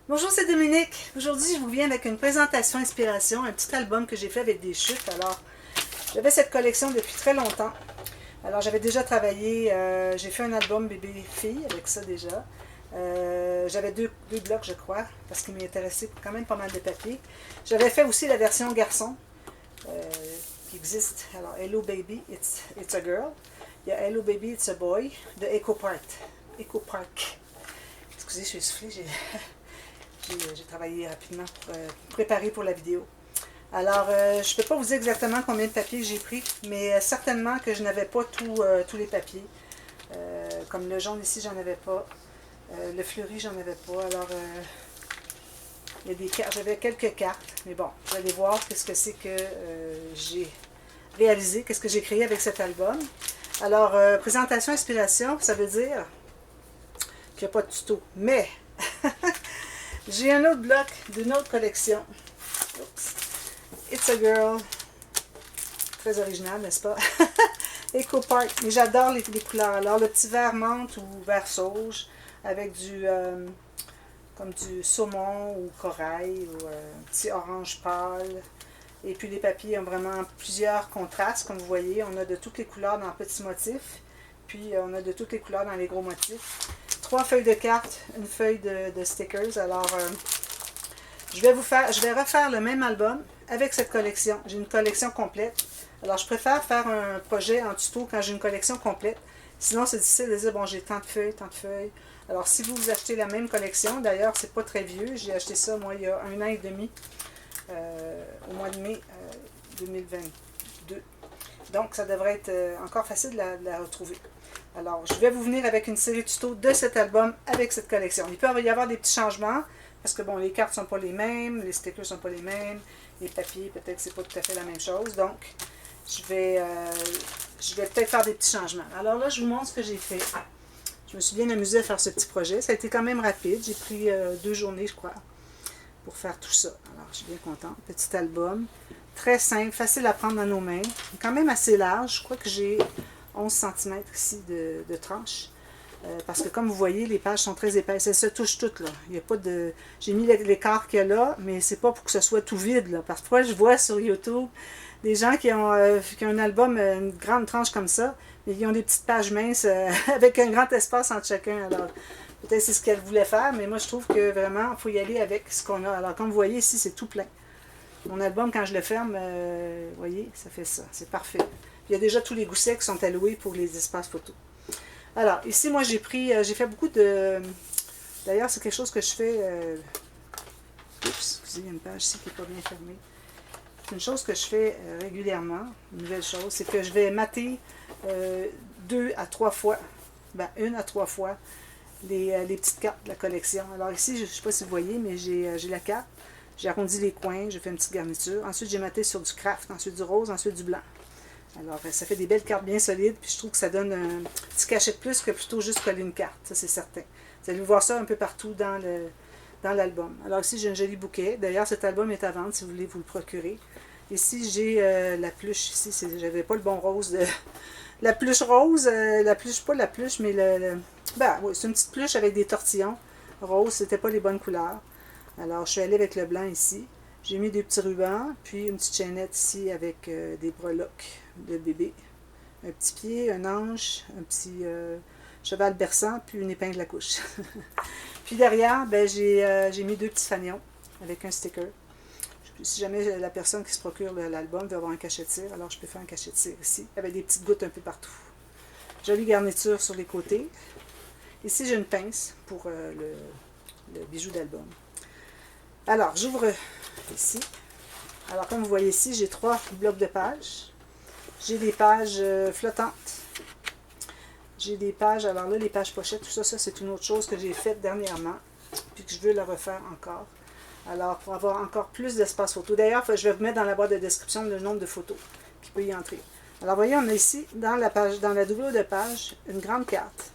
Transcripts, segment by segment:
Bonjour, c'est Dominique. Aujourd'hui, je vous viens avec une présentation inspiration, un petit album que j'ai fait avec des chutes. Alors, j'avais cette collection depuis très longtemps. Alors, j'avais déjà travaillé, j'ai fait un album bébé-fille avec ça déjà. J'avais deux blocs, je crois, parce qu'il m'intéressait quand même pas mal de papier. J'avais fait aussi la version garçon, euh, qui existe. Alors, Hello Baby, it's a Girl. Il y a Hello Baby, It's a Boy, de Echo Park. Echo Park. Excusez, je suis soufflée, j'ai travaillé rapidement pour préparer pour la vidéo. Alors, je ne peux pas vous dire exactement combien de papiers j'ai pris, mais certainement que je n'avais pas tous les papiers. Comme le jaune ici, j'en avais pas. Le fleuri, j'en avais pas. Alors, il y a des cartes. J'avais quelques cartes, mais bon, vous allez voir qu'est-ce que c'est que j'ai réalisé, qu'est-ce que j'ai créé avec cet album. Alors, présentation inspiration, ça veut dire qu'il n'y a pas de tuto. Mais, j'ai un autre bloc d'une autre collection. Oups. It's a Girl. Très original, n'est-ce pas? Echo Park. Mais j'adore les couleurs. Alors, le petit vert menthe ou vert sauge avec comme du saumon ou corail ou un petit orange pâle. Et puis les papiers ont vraiment plusieurs contrastes. Comme vous voyez, on a de toutes les couleurs dans petits motifs. Puis on a de toutes les couleurs dans les gros motifs. 3 feuilles de cartes, une feuille de stickers. Alors, je vais refaire le même album avec cette collection. J'ai une collection complète. Alors, je préfère faire un projet en tuto quand j'ai une collection complète. Sinon, c'est difficile de dire, bon, j'ai tant de feuilles, tant de feuilles. Alors, si vous achetez la même collection, d'ailleurs, c'est pas très vieux. J'ai acheté ça, moi, il y a 1 an et demi, au mois de mai 2022. Donc, ça devrait être encore facile de la retrouver. Alors, je vais vous venir avec une série de tutos de cet album avec cette collection. Il peut y avoir des petits changements, parce que, bon, les cartes ne sont pas les mêmes, les stickers ne sont pas les mêmes, les papiers, peut-être que ce n'est pas tout à fait la même chose. Donc, je vais peut-être faire des petits changements. Alors là, je vous montre ce que j'ai fait. Je me suis bien amusée à faire ce petit projet. Ça a été quand même rapide. J'ai pris 2 journées, je crois, pour faire tout ça. Alors, je suis bien contente. Petit album. Très simple, facile à prendre dans nos mains. Quand même assez large. Je crois que j'ai 11 cm ici de tranche. Parce que comme vous voyez, les pages sont très épaisses. Elles se touchent toutes, là. Il y a pas de... J'ai mis l'écart qu'il y a là, mais c'est pas pour que ce soit tout vide, là. Parfois, je vois sur YouTube des gens qui ont un album, une grande tranche comme ça, mais qui ont des petites pages minces avec un grand espace entre chacun. Alors, peut-être c'est ce qu'elle voulait faire, mais moi, je trouve que vraiment, il faut y aller avec ce qu'on a. Alors, comme vous voyez ici, c'est tout plein. Mon album, quand je le ferme, vous voyez, ça fait ça. C'est parfait. Puis, il y a déjà tous les goussets qui sont alloués pour les espaces photos. Alors, ici, moi, j'ai fait beaucoup de... D'ailleurs, c'est quelque chose que je fais... Oups, excusez, il y a une page ici qui n'est pas bien fermée. C'est une chose que je fais régulièrement, une nouvelle chose, c'est que je vais mater 2 à 3 fois, ben 1 à 3 fois, les petites cartes de la collection. Alors ici, je ne sais pas si vous voyez, mais j'ai la carte, j'ai arrondi les coins, j'ai fait une petite garniture. Ensuite, j'ai maté sur du craft, ensuite du rose, ensuite du blanc. Alors, ça fait des belles cartes bien solides, puis je trouve que ça donne un petit cachet de plus que plutôt juste coller une carte, ça c'est certain. Vous allez voir ça un peu partout dans l'album. Alors ici, j'ai un joli bouquet. D'ailleurs, cet album est à vendre si vous voulez vous le procurer. Ici, j'ai la pluche. Ici, j'avais pas le bon rose. La pluche rose, pas la pluche, mais ben, oui, c'est une petite pluche avec des tortillons. Rose, c'était pas les bonnes couleurs. Alors, je suis allée avec le blanc ici. J'ai mis des petits rubans, puis une petite chaînette ici avec des breloques de bébé. Un petit pied, un ange, un petit cheval berçant, puis une épingle à couche. Puis derrière, ben, j'ai mis 2 petits fanions avec un sticker. Si jamais la personne qui se procure l'album veut avoir un cachet de cire, alors je peux faire un cachet de cire ici, avec des petites gouttes un peu partout. Jolie garniture sur les côtés. Ici, j'ai une pince pour le bijou d'album. Alors, j'ouvre ici. Alors, comme vous voyez ici, j'ai 3 blocs de pages. J'ai des pages flottantes. J'ai des pages, alors là, les pages pochettes, tout ça, c'est une autre chose que j'ai faite dernièrement, puis que je veux la refaire encore. Alors, pour avoir encore plus d'espace photo. D'ailleurs, je vais vous mettre dans la boîte de description le nombre de photos qui peut y entrer. Alors, vous voyez, on a ici, dans la doublure de page, une grande carte.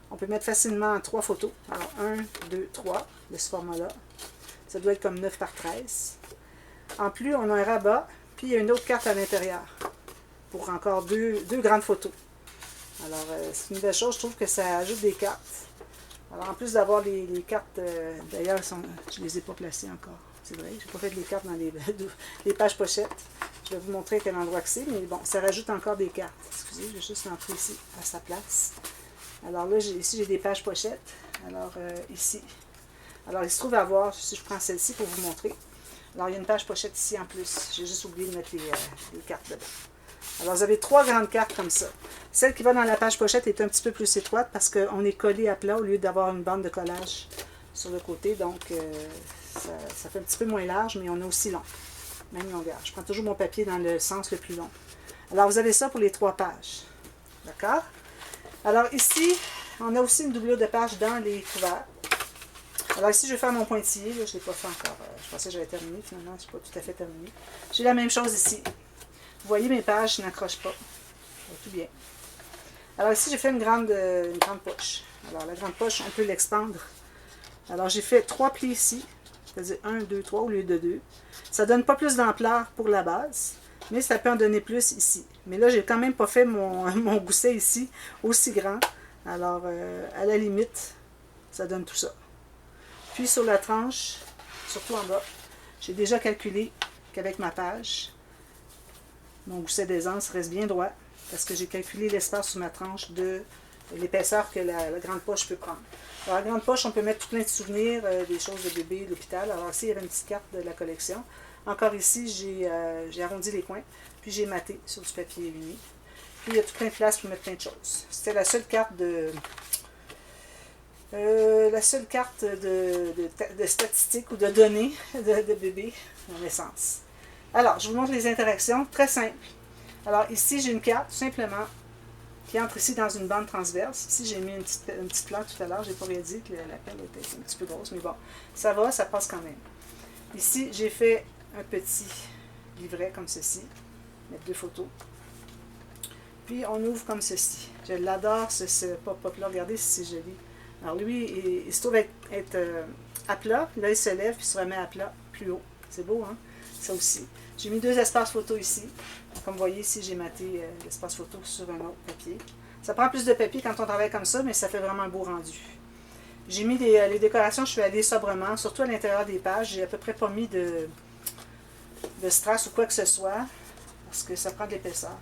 On peut mettre facilement 3 photos. Alors, 1, 2, 3, de ce format-là. Ça doit être comme 9 par 13. En plus, on a un rabat, puis il y a une autre carte à l'intérieur, pour encore deux grandes photos. Alors, c'est une belle chose, je trouve que ça ajoute des cartes. Alors, en plus d'avoir les cartes, d'ailleurs, je ne les ai pas placées encore. C'est vrai, je n'ai pas fait les cartes dans les pages pochettes. Je vais vous montrer à quel endroit que c'est, mais bon, ça rajoute encore des cartes. Excusez, je vais juste l'entrer ici à sa place. Alors là, ici, j'ai des pages pochettes. Alors, ici. Alors, il se trouve à voir, si je prends celle-ci pour vous montrer. Alors, il y a une page pochette ici en plus. J'ai juste oublié de mettre les cartes dedans. Alors, vous avez 3 grandes cartes comme ça. Celle qui va dans la page pochette est un petit peu plus étroite parce qu'on est collé à plat au lieu d'avoir une bande de collage sur le côté. Donc, ça fait un petit peu moins large, mais on est aussi long. Même longueur. Je prends toujours mon papier dans le sens le plus long. Alors, vous avez ça pour les 3 pages. D'accord? Alors, ici, on a aussi une doublure de page dans les couverts. Alors, ici, je vais faire mon pointillé. Là, je ne l'ai pas fait encore. Je pensais que j'avais terminé. Finalement, je n'ai pas tout à fait terminé. J'ai la même chose ici. Vous voyez, mes pages n'accrochent pas. Tout bien. Alors, ici, j'ai fait une grande poche. Alors, la grande poche, on peut l'expandre. Alors, j'ai fait 3 plis ici. C'est-à-dire 1, 2, 3 au lieu de 2. Ça ne donne pas plus d'ampleur pour la base, mais ça peut en donner plus ici. Mais là, j'ai quand même pas fait mon gousset ici aussi grand. Alors, à la limite, ça donne tout ça. Puis sur la tranche, surtout en bas, j'ai déjà calculé qu'avec ma page, mon gousset d'aisance reste bien droit parce que j'ai calculé l'espace sur ma tranche de l'épaisseur que la grande poche peut prendre. Alors, la grande poche, on peut mettre tout plein de souvenirs, des choses de bébé, l'hôpital. Alors ici, il y avait une petite carte de la collection. Encore ici, j'ai arrondi les coins, puis j'ai maté sur du papier uni. Puis il y a tout plein de place pour mettre plein de choses. C'était la seule carte de statistiques ou de données de bébé en naissance. Alors, je vous montre les interactions, très simples. Alors ici, j'ai une carte, tout simplement, qui entre ici dans une bande transverse. Ici, j'ai mis une petite plaque tout à l'heure. Je n'ai pas rien dit que la pelle était un petit peu grosse, mais bon, ça va, ça passe quand même. Ici, j'ai fait un petit livret comme ceci, mettre 2 photos. Puis, on ouvre comme ceci. Je l'adore, ce pop-up-là. Regardez si c'est joli. Alors, lui, il se trouve être à plat. Puis là, il se lève, puis il se remet à plat, plus haut. C'est beau, hein? Ça aussi. J'ai mis 2 espaces photos ici. Comme vous voyez ici, j'ai maté l'espace photo sur un autre papier. Ça prend plus de papier quand on travaille comme ça, mais ça fait vraiment un beau rendu. J'ai mis les décorations, je suis allée sobrement, surtout à l'intérieur des pages. J'ai à peu près pas mis de strass ou quoi que ce soit, parce que ça prend de l'épaisseur.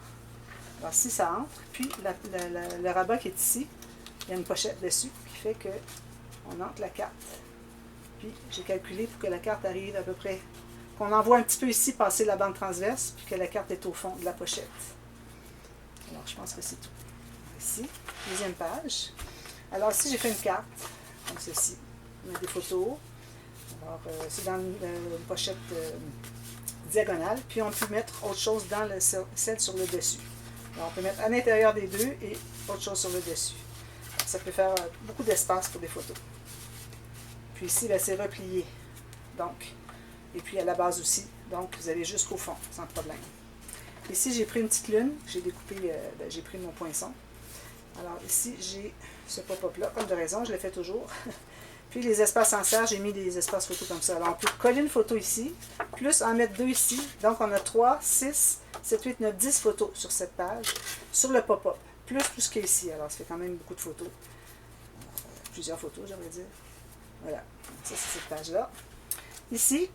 Alors ici, ça entre. Puis le rabat qui est ici, il y a une pochette dessus qui fait qu'on entre la carte. Puis j'ai calculé pour que la carte arrive à peu près, qu'on envoie un petit peu ici passer la bande transverse, puis que la carte est au fond de la pochette. Alors je pense que c'est tout. Ici, deuxième page. Alors ici, j'ai fait une carte, comme ceci. On a des photos. Alors, c'est dans une pochette diagonale. Puis on peut mettre autre chose dans celle sur le dessus. Alors, on peut mettre à l'intérieur des deux et autre chose sur le dessus. Ça peut faire beaucoup d'espace pour des photos. Puis ici, ben, c'est replié. Donc, et puis à la base aussi. Donc, vous allez jusqu'au fond, sans problème. Ici, j'ai pris une petite lune. J'ai découpé, j'ai pris mon poinçon. Alors ici, j'ai ce pop-up-là, comme de raison, je le fais toujours. Puis les espaces en serre, j'ai mis des espaces photos comme ça. Alors on peut coller une photo ici, plus en mettre 2 ici. Donc on a 3, 6, 7, 8, 9, 10 photos sur cette page, sur le pop-up. Plus tout ce qui est ici. Alors ça fait quand même beaucoup de photos. Plusieurs photos, j'aimerais dire. Voilà, ça c'est cette page-là. Ici,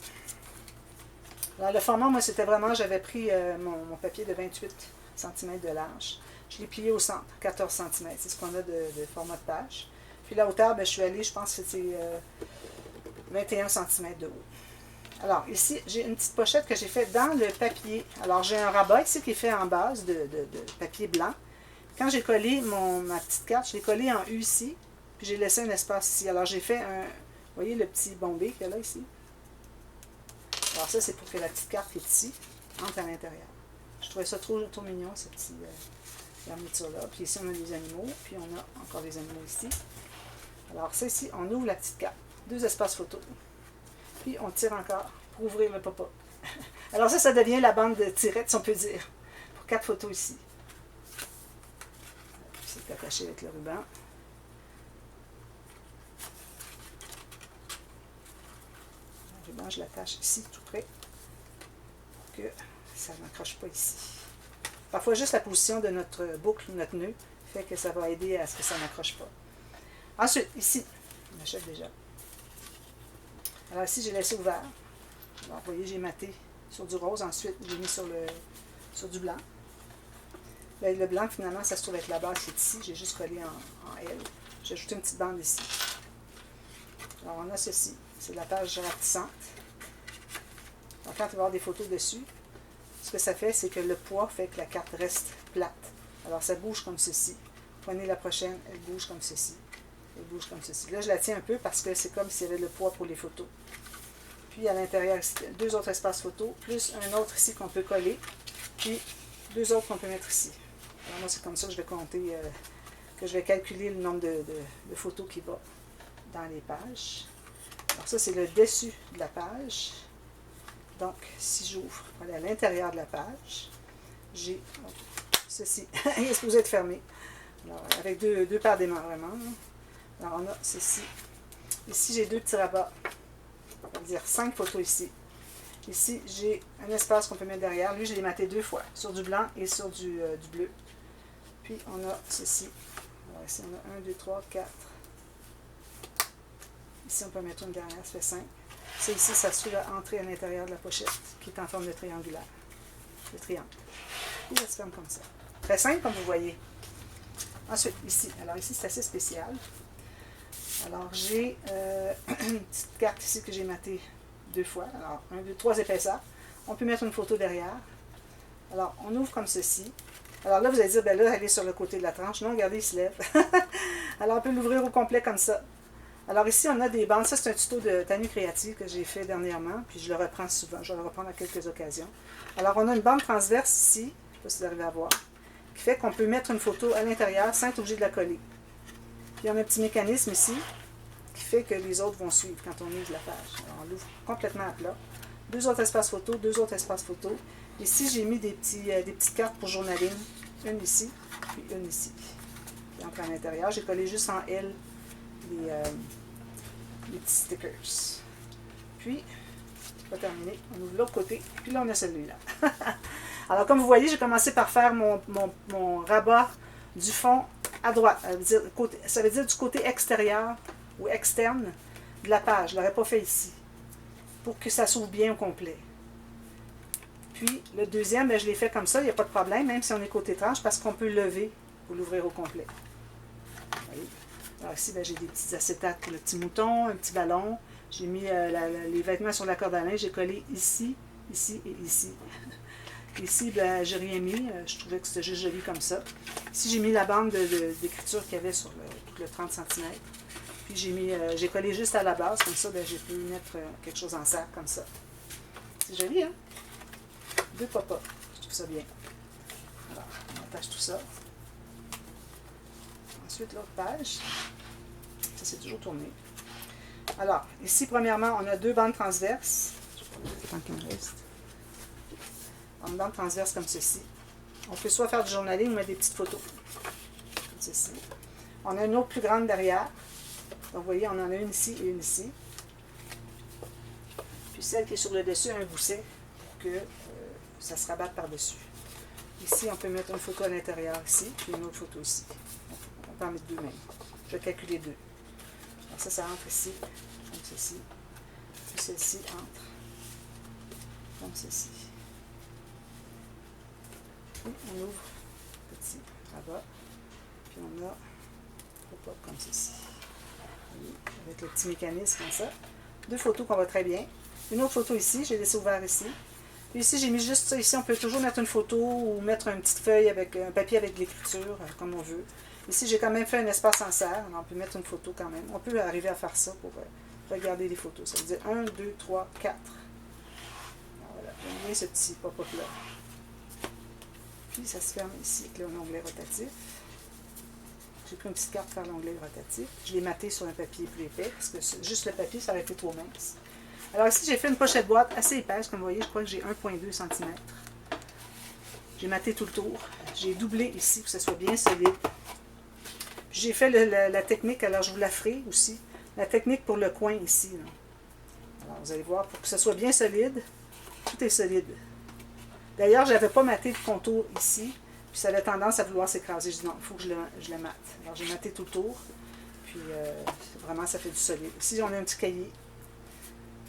alors le format, moi c'était vraiment, j'avais pris mon papier de 28 cm de large. Je l'ai plié au centre, 14 cm. C'est ce qu'on a de format de page. Puis la hauteur, ben, je suis allée, je pense que c'était 21 cm de haut. Alors, ici, j'ai une petite pochette que j'ai faite dans le papier. Alors, j'ai un rabat ici qui est fait en base de papier blanc. Quand j'ai collé ma petite carte, je l'ai collée en U ici. Puis j'ai laissé un espace ici. Alors, j'ai fait un... Vous voyez le petit bombé qu'il y a là, ici? Alors, ça, c'est pour que la petite carte qui est ici entre à l'intérieur. Je trouvais ça trop mignon, ce petit... fermeture-là. Puis ici, on a des animaux. Puis on a encore des animaux ici. Alors, ça ici, on ouvre la petite carte. 2 espaces photos. Puis on tire encore pour ouvrir le pop-up. Alors ça devient la bande de tirettes, si on peut dire. Pour 4 photos ici. C'est attaché avec le ruban. Le ruban, je l'attache ici, tout près. Pour que ça n'accroche pas ici. Parfois, juste la position de notre boucle, notre nœud, fait que ça va aider à ce que ça n'accroche pas. Ensuite, ici, On achète déjà. Alors ici, j'ai laissé ouvert. Alors, vous voyez, j'ai maté sur du rose. Ensuite, j'ai mis sur du blanc. Là, le blanc, finalement, ça se trouve avec la base qui est ici. J'ai juste collé en L. J'ai ajouté une petite bande ici. Alors, on a ceci. C'est la page rapetissante. Donc, quand il va y avoir des photos dessus, ce que ça fait, c'est que le poids fait que la carte reste plate. Alors, ça bouge comme ceci. Prenez la prochaine, elle bouge comme ceci. Elle bouge comme ceci. Là, je la tiens un peu parce que c'est comme s'il y avait le poids pour les photos. Puis, à l'intérieur, deux autres espaces photos, plus un autre ici qu'on peut coller, puis deux autres qu'on peut mettre ici. Alors, moi, c'est comme ça que je vais compter, que je vais calculer le nombre de photos qui va dans les pages. Alors, ça, c'est le dessus de la page. Donc, si j'ouvre pour aller à l'intérieur de la page, j'ai ceci. Il est supposé être fermé. Alors, avec deux paires démembrements. Alors, on a ceci. Ici, j'ai deux petits rabats. On va dire 5 photos ici. Ici, j'ai un espace qu'on peut mettre derrière. Lui, je l'ai maté 2 fois, sur du blanc et sur du bleu. Puis, on a ceci. Alors, ici, on a 1, 2, 3, 4. Ici, on peut mettre une derrière, ça fait 5. Ça, ici, ça suit l'entrée à l'intérieur de la pochette, qui est en forme de triangulaire. Le triangle. Et ça se ferme comme ça. Très simple, comme vous voyez. Ensuite, ici. Alors, ici, c'est assez spécial. Alors, j'ai une petite carte ici que j'ai matée 2 fois. Alors, 1, 2, 3 épaisseurs. On peut mettre une photo derrière. Alors, on ouvre comme ceci. Alors là, vous allez dire, ben là, elle est sur le côté de la tranche. Non, regardez, il se lève. Alors, on peut l'ouvrir au complet comme ça. Alors ici, on a des bandes. Ça, c'est un tuto de Tanu Créative que j'ai fait dernièrement. Puis je le reprends souvent. Je vais le reprendre à quelques occasions. Alors, on a une bande transverse ici. Je ne sais pas si vous arrivez à voir. Qui fait qu'on peut mettre une photo à l'intérieur sans être obligé de la coller. Puis on a un petit mécanisme ici qui fait que les autres vont suivre quand on ouvre la page. Alors, on l'ouvre complètement à plat. 2 autres espaces photo, 2 autres espaces photo. Ici, j'ai mis des petites cartes pour journaling. Une ici, puis une ici. Qui entre à l'intérieur. J'ai collé juste en L les petits stickers. Puis, pas terminé. On ouvre l'autre côté. Puis là, on a celui-là. Alors, comme vous voyez, j'ai commencé par faire mon rabat du fond à droite. Ça veut dire du côté extérieur ou externe de la page. Je ne l'aurais pas fait ici. Pour que ça s'ouvre bien au complet. Puis, le deuxième, ben, je l'ai fait comme ça. Il n'y a pas de problème, même si on est côté tranche, parce qu'on peut lever pour l'ouvrir au complet. Vous voyez? Alors ici, ben, j'ai des petits acétates pour le petit mouton, un petit ballon. J'ai mis les vêtements sur la corde à linge. J'ai collé ici, ici et ici. Ici, ben, j'ai rien mis. Je trouvais que c'était juste joli comme ça. Ici, j'ai mis la bande d'écriture qu'il y avait sur le 30 cm. Puis j'ai collé juste à la base. Comme ça, ben, j'ai pu mettre quelque chose en sac comme ça. C'est joli, hein? 2 papas. Je trouve ça bien. Alors, on attache tout ça. Ensuite, l'autre page. Ça, c'est toujours tourné. Alors, ici, premièrement, on a 2 bandes transverses. Je vais prendre le temps qu'il me reste. Une bande transverse comme ceci. On peut soit faire du journaling ou mettre des petites photos. Comme ceci. On a une autre plus grande derrière. Donc, vous voyez, on en a une ici et une ici. Puis celle qui est sur le dessus a un gousset pour que ça se rabatte par-dessus. Ici, on peut mettre une photo à l'intérieur ici, puis une autre photo ici. On peut en mettre 2 même. Je vais calculer 2. Alors ça entre ici, comme ceci. Puis celle-ci entre comme ceci. Puis on ouvre petit rabat. Puis on a pop-up comme ceci. Avec le petit mécanisme comme ça. 2 photos qu'on voit très bien. Une autre photo ici, j'ai laissé ouvert ici. Puis ici, j'ai mis juste ça. Ici, on peut toujours mettre une photo ou mettre une petite feuille avec un papier avec de l'écriture, comme on veut. Ici, j'ai quand même fait un espace en serre. On peut mettre une photo quand même. On peut arriver à faire ça pour regarder les photos. Ça veut dire 1, 2, 3, 4. Alors, voilà, j'aime bien ce petit pop-up là. Puis ça se ferme ici avec l'onglet rotatif. J'ai pris une petite carte pour faire l'onglet rotatif. Je l'ai maté sur un papier plus épais, parce que juste le papier, ça aurait été trop mince. Alors ici, j'ai fait une pochette boîte assez épaisse, comme vous voyez, je crois que j'ai 1,2 cm. J'ai maté tout le tour. J'ai doublé ici pour que ça soit bien solide. J'ai fait la technique, alors je vous la ferai aussi, la technique pour le coin ici. Là. Alors vous allez voir, pour que ça soit bien solide, tout est solide. D'ailleurs, je n'avais pas maté le contour ici, puis ça avait tendance à vouloir s'écraser. Je dis non, il faut que je le mate. Alors j'ai maté tout le tour, Puis vraiment, ça fait du solide. Ici, on a un petit cahier.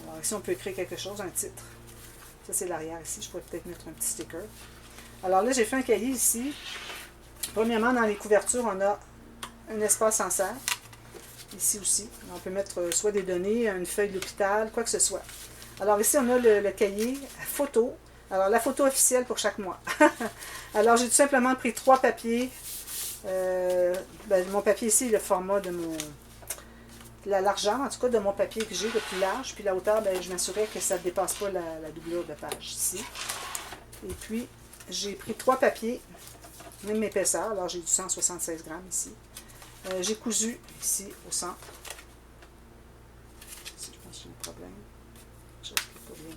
Alors ici, on peut écrire quelque chose, un titre. Ça, c'est l'arrière ici. Je pourrais peut-être mettre un petit sticker. Alors là, j'ai fait un cahier ici. Premièrement, dans les couvertures, on a un espace en serre. Ici aussi. On peut mettre soit des données, une feuille de l'hôpital, quoi que ce soit. Alors ici, on a le cahier photo. Alors, la photo officielle pour chaque mois. Alors, j'ai tout simplement pris 3 papiers. Mon papier ici, le format de mon... la largeur, en tout cas, de mon papier que j'ai, le plus large. Puis la hauteur, je m'assurais que ça ne dépasse pas la doublure de page ici. Et puis, j'ai pris 3 papiers, même épaisseur. Alors, j'ai du 176 grammes ici. J'ai cousu ici, au centre. Ici, je pense que j'ai un problème. Je ne sais pas bien...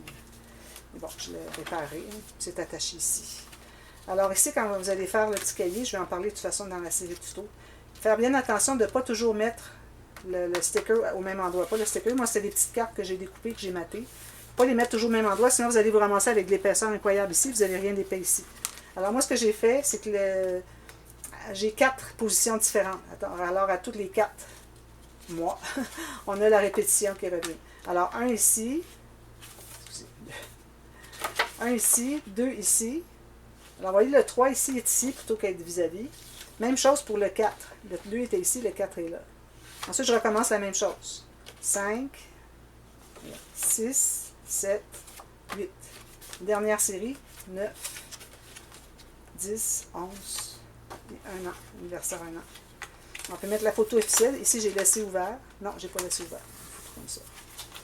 Mais bon, je l'ai réparé. C'est attaché ici. Alors ici, quand vous allez faire le petit cahier, je vais en parler de toute façon dans la série tuto. Faire bien attention de ne pas toujours mettre le sticker au même endroit. Pas le sticker, moi c'est des petites cartes que j'ai découpées, que j'ai matées. Pas les mettre toujours au même endroit, sinon vous allez vous ramasser avec de l'épaisseur incroyable ici, vous n'avez rien d'épais ici. Alors moi ce que j'ai fait, c'est que j'ai 4 positions différentes. Alors à toutes les 4 mois, on a la répétition qui revient. Alors un ici, 1 ici, 2 ici. Alors, vous voyez, le 3 ici est ici plutôt qu'être vis-à-vis. Même chose pour le 4. Le 2 était ici, le 4 est là. Ensuite, je recommence la même chose. 5, 6, 7, 8. Dernière série, 9, 10, 11, et 1 an. Anniversaire 1 an. On peut mettre la photo officielle. Ici, j'ai laissé ouvert. Non, j'ai pas laissé ouvert. Photo comme ça.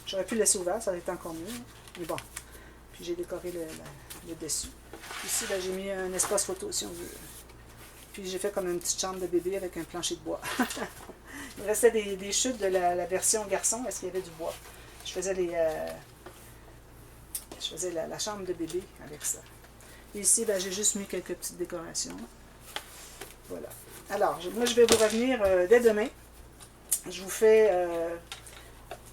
J'aurais pu laisser ouvert, ça aurait été encore mieux. Mais bon. Puis j'ai décoré le dessus. Ici, j'ai mis un espace photo, si on veut. Puis j'ai fait comme une petite chambre de bébé avec un plancher de bois. Il restait des chutes de la version garçon, parce qu'il y avait du bois. Je faisais la chambre de bébé avec ça. Et ici, j'ai juste mis quelques petites décorations. Voilà. Alors, moi, je vais vous revenir dès demain. Je vous fais...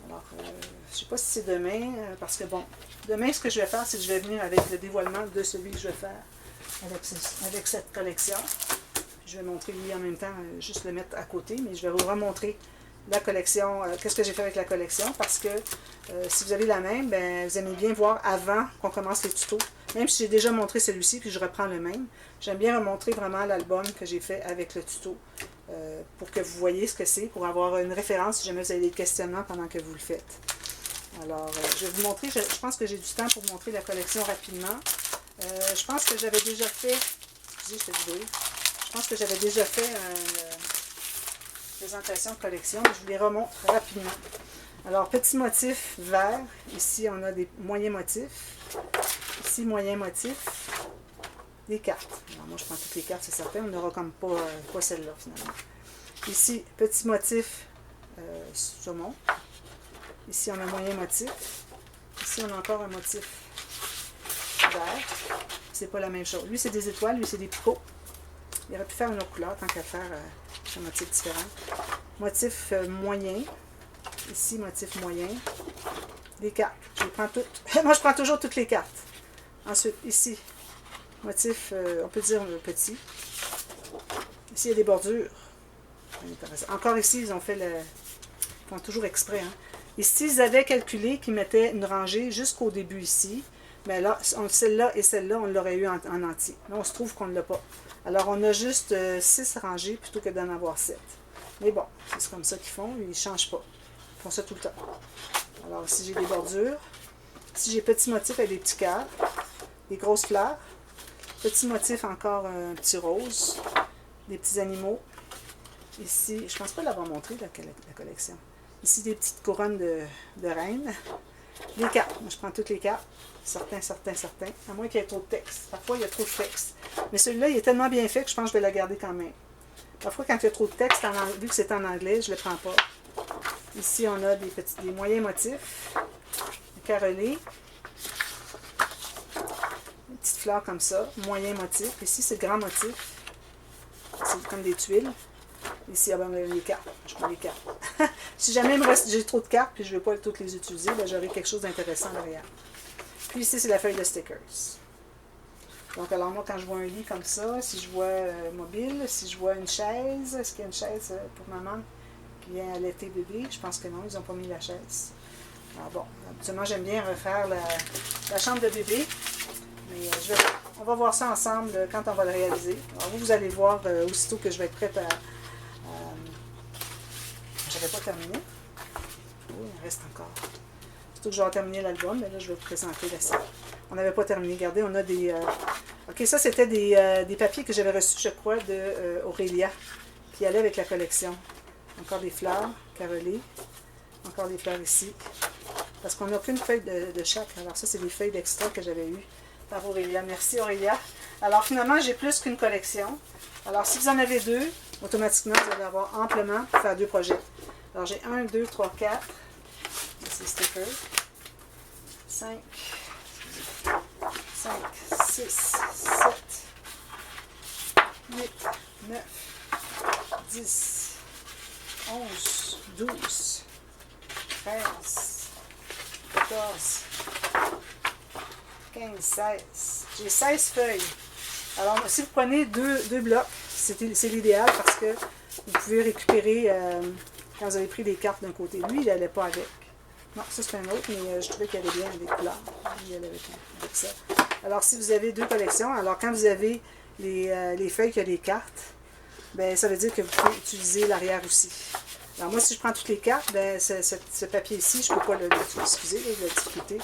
je ne sais pas si c'est demain, parce que bon, demain, ce que je vais faire, c'est que je vais venir avec le dévoilement de celui que je vais faire avec cette collection. Je vais montrer lui en même temps, juste le mettre à côté, mais je vais vous remontrer la collection, qu'est-ce que j'ai fait avec la collection, parce que si vous avez la même, vous aimez bien voir avant qu'on commence les tutos. Même si j'ai déjà montré celui-ci, puis je reprends le même, j'aime bien remontrer vraiment l'album que j'ai fait avec le tuto, pour que vous voyez ce que c'est, pour avoir une référence si jamais vous avez des questionnements pendant que vous le faites. Alors, je vais vous montrer, je pense que j'ai du temps pour montrer la collection rapidement. Je pense que j'avais déjà fait, excusez, je fais du bruit, je pense que j'avais déjà fait une présentation de collection, mais je vous les remontre rapidement. Alors, petit motif vert, ici on a des moyens motifs, ici moyen motif, des cartes. Alors, moi je prends toutes les cartes, c'est certain, on n'aura comme pas celle-là finalement. Ici, petit motif saumon. Ici, on a moyen motif. Ici, on a encore un motif vert. C'est pas la même chose. Lui, c'est des étoiles. Lui, c'est des picots. Il aurait pu faire une autre couleur, tant qu'à faire un motif différent. Motif moyen. Ici, motif moyen. Des cartes. Je les prends toutes. Moi, je prends toujours toutes les cartes. Ensuite, ici, motif, on peut dire petit. Ici, il y a des bordures. Encore ici, ils ont fait ils font toujours exprès, hein. Ici, ils avaient calculé qu'ils mettaient une rangée jusqu'au début ici. Mais là, celle-là et celle-là, on l'aurait eu en entier. Là, on se trouve qu'on ne l'a pas. Alors, on a juste 6 rangées plutôt que d'en avoir 7. Mais bon, c'est comme ça qu'ils font. Ils ne changent pas. Ils font ça tout le temps. Alors, ici, j'ai des bordures. Ici, j'ai petits motifs avec des petits cœurs. Des grosses fleurs. Petit motif, encore un petit rose. Des petits animaux. Ici, je ne pense pas l'avoir montré, la collection. Ici, des petites couronnes de reines. Les cartes. Moi, je prends toutes les cartes. Certains. À moins qu'il y ait trop de texte. Parfois, il y a trop de texte. Mais celui-là, il est tellement bien fait que je pense que je vais la garder quand même. Parfois, quand il y a trop de texte, vu que c'est en anglais, je ne le prends pas. Ici, on a des moyens motifs. Carrelés. Une petite fleur comme ça. Moyen motif. Ici, c'est grand motif. C'est comme des tuiles. Ici, les cartes. Je prends les cartes. Si jamais j'ai trop de cartes et je ne veux pas toutes les utiliser, j'aurai quelque chose d'intéressant derrière. Puis ici, c'est la feuille de stickers. Donc, alors moi, quand je vois un lit comme ça, si je vois mobile, si je vois une chaise, est-ce qu'il y a une chaise pour maman qui bien allaiter bébé. Je pense que non, ils n'ont pas mis la chaise. Alors bon, habituellement, j'aime bien refaire la chambre de bébé. Mais on va voir ça ensemble quand on va le réaliser. Alors vous allez voir aussitôt que je vais être prête à... j'avais pas terminé. Oh, il reste encore. Surtout que je vais terminer l'album, mais là, je vais vous présenter la salle. On n'avait pas terminé. Regardez, on a des... OK, ça, c'était des papiers que j'avais reçus, je crois, de Aurélia, qui allaient avec la collection. Encore des fleurs, carrelées. Encore des fleurs ici. Parce qu'on n'a qu'une feuille de chaque. Alors ça, c'est des feuilles d'extra que j'avais eues par Aurélia. Merci, Aurélia. Alors, finalement, j'ai plus qu'une collection. Alors, si vous en avez deux, automatiquement, vous allez avoir amplement pour faire deux projets. Alors, j'ai 1, 2, 3, 4. C'est sticker. 5, 6, 7, 8, 9, 10, 11, 12, 13, 14, 15, 16. J'ai 16 feuilles. Alors, si vous prenez deux blocs, c'est l'idéal parce que vous pouvez récupérer, quand vous avez pris des cartes d'un côté. Lui, il n'allait pas avec. Non, ça c'est un autre, mais je trouvais qu'il allait bien avec couleur. Il allait avec ça. Alors, si vous avez deux collections, alors quand vous avez les feuilles qui ont les cartes, ben, ça veut dire que vous pouvez utiliser l'arrière aussi. Alors moi, si je prends toutes les cartes, ben, ce papier-ci, je ne peux pas excusez la difficulté.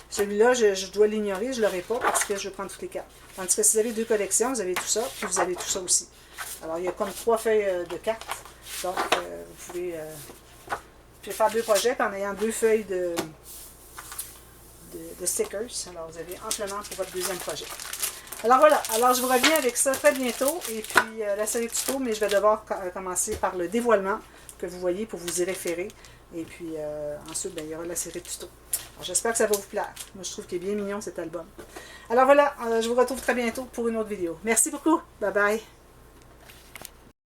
Celui-là, je dois l'ignorer, je ne l'aurai pas parce que je vais prendre toutes les cartes. Tandis que si vous avez deux collections, vous avez tout ça, puis vous avez tout ça aussi. Alors, il y a comme 3 feuilles de cartes. Donc, vous pouvez faire deux projets en ayant 2 feuilles de stickers. Alors, vous avez amplement pour votre deuxième projet. Alors voilà, alors je vous reviens avec ça très bientôt, et puis la série tuto, mais je vais devoir commencer par le dévoilement que vous voyez pour vous y référer, et puis ensuite, ben, il y aura la série tuto. J'espère que ça va vous plaire. Moi, je trouve qu'il est bien mignon cet album. Alors voilà, je vous retrouve très bientôt pour une autre vidéo. Merci beaucoup, bye bye!